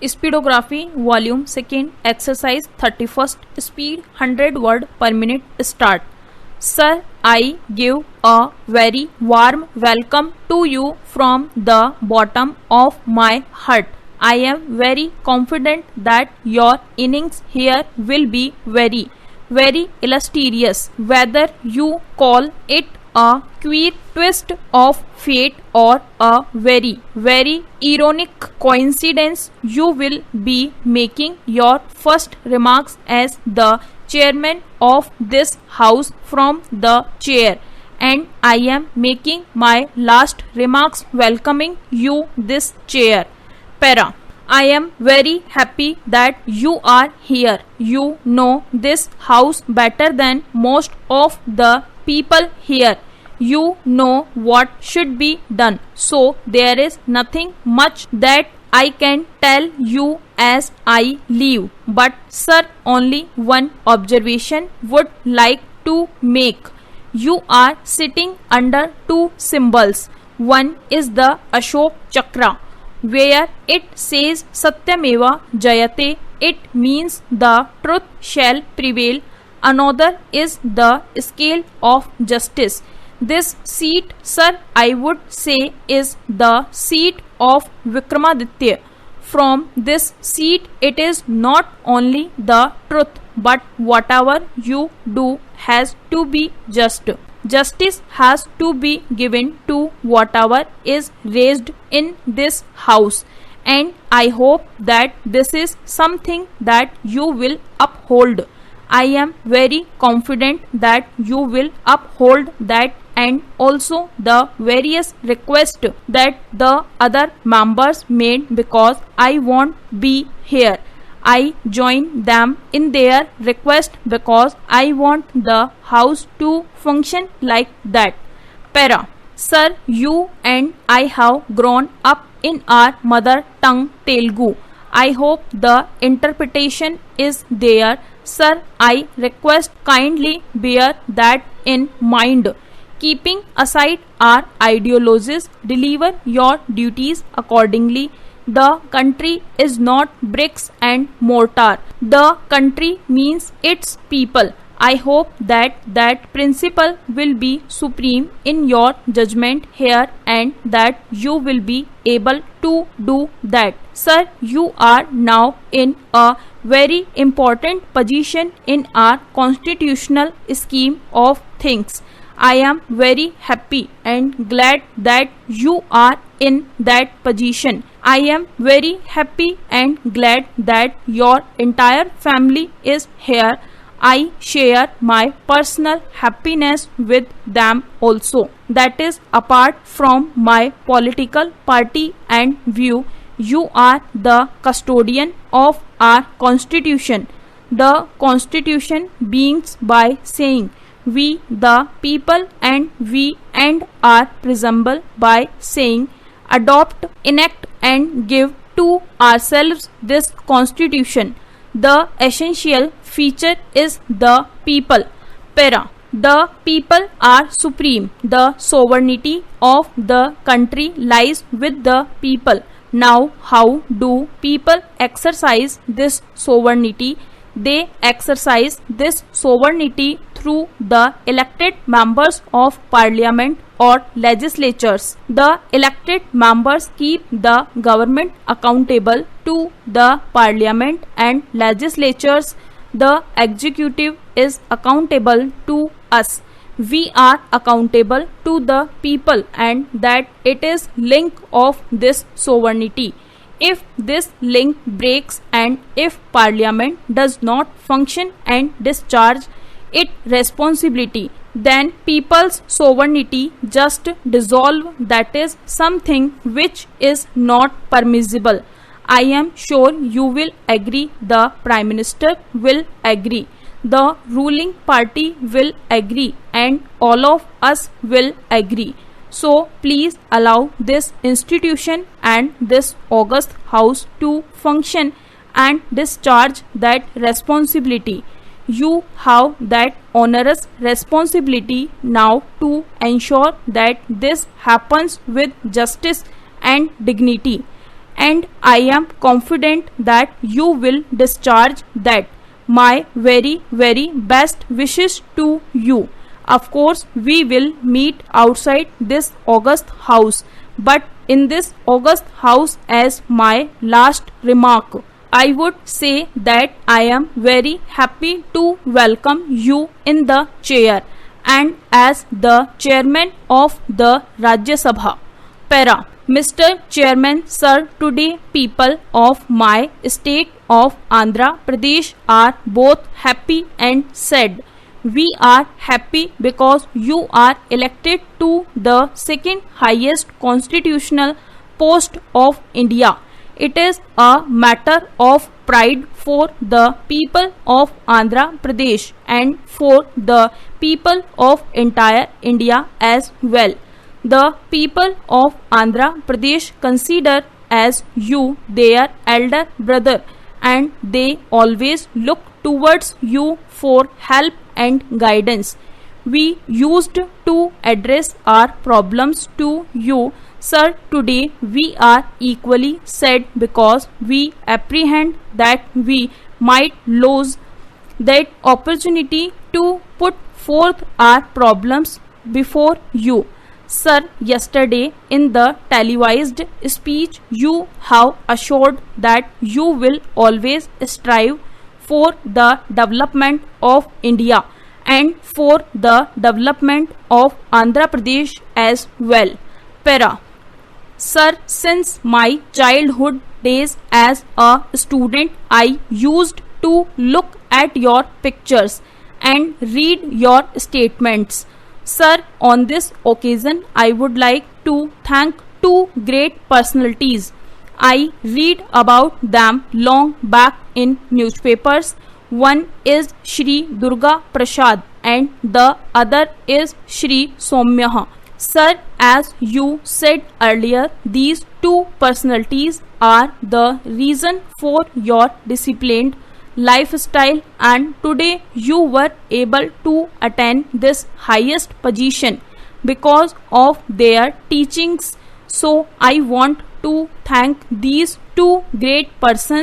Speedography, volume 2nd, exercise 31st, speed 100 word per minute, start. Sir, I give a very warm welcome to you from the bottom of my heart. I am very confident that your innings here will be very illustrious. Whether you call it a queer twist of fate or a very ironic coincidence, you will be making your first remarks as the chairman of this house from the chair, and I am making my last remarks welcoming you this chair. Para. I am very happy that you are here. You know this house better than most of the people here. You know what should be done. So there is nothing much that I can tell you as I leave. But sir, only one observation would like to make. You are sitting under two symbols. One is the Ashok Chakra, where it says Satyameva Jayate, it means the truth shall prevail. Another is the scale of justice. This seat, sir, I would say is the seat of Vikramaditya. From this seat, it is not only the truth, but whatever you do has to be just. Justice has to be given to whatever is raised in this house, and I hope that this is something that you will uphold. I am very confident that you will uphold that, and also the various requests that the other members made, because I won't be here. I join them in their request because I want the house to function like that. Para. Sir, you and I have grown up in our mother tongue Telugu. I hope the interpretation is there. Sir, I request kindly bear that in mind. Keeping aside our ideologies, deliver your duties accordingly. The country is not bricks and mortar. The country means its people. I hope that that principle will be supreme in your judgment here, and that you will be able to do that. Sir, you are now in a very important position in our constitutional scheme of things. I am very happy and glad that you are in that position. I am very happy and glad that your entire family is here. I share my personal happiness with them also. That is apart from my political party and view. You are the custodian of our constitution. The constitution begins by saying, we the people, and we end our preamble by saying, adopt, enact and give to ourselves this constitution. The essential feature is the people. Para. The people are supreme. The sovereignty of the country lies with the people. Now, how do people exercise this sovereignty? They exercise this sovereignty through the elected members of parliament or legislatures. The elected members keep the government accountable to the parliament and legislatures. The executive is accountable to us. We are accountable to the people, and that it is link of this sovereignty. If this link breaks, and if parliament does not function and discharge its responsibility, then people's sovereignty just dissolve. That is something which is not permissible. I am sure you will agree. The Prime Minister will agree. The ruling party will agree, and all of us will agree. So please allow this institution and this august house to function and discharge that responsibility. You have that onerous responsibility now to ensure that this happens with justice and dignity. and I am confident that you will discharge that. My very, very best wishes to you. Of course, we will meet outside this august house, but in this august house, as my last remark, I would say that I am very happy to welcome you in the chair and as the chairman of the Rajya Sabha. Para. Mr. Chairman, sir, today people of my state of Andhra Pradesh are both happy and sad. We are happy because you are elected to the second highest constitutional post of India. It is a matter of pride for the people of Andhra Pradesh and for the people of entire India as well. The people of Andhra Pradesh consider as you their elder brother and they always look towards you for help and guidance. We used to address our problems to you, sir. Today we are equally sad because we apprehend that we might lose that opportunity to put forth our problems before you. Sir, yesterday in the televised speech you have assured that you will always strive for the development of India and for the development of Andhra Pradesh as well. Para. Sir, since my childhood days as a student, I used to look at your pictures and read your statements. Sir, on this occasion, I would like to thank two great personalities. I read about them long back in newspapers. One is Shri Durga Prasad and the other is Shri Soumya. Sir, as you said earlier, these two personalities are the reason for your disciplined lifestyle and today you were able to attain this highest position because of their teachings. So I want to thank these two great persons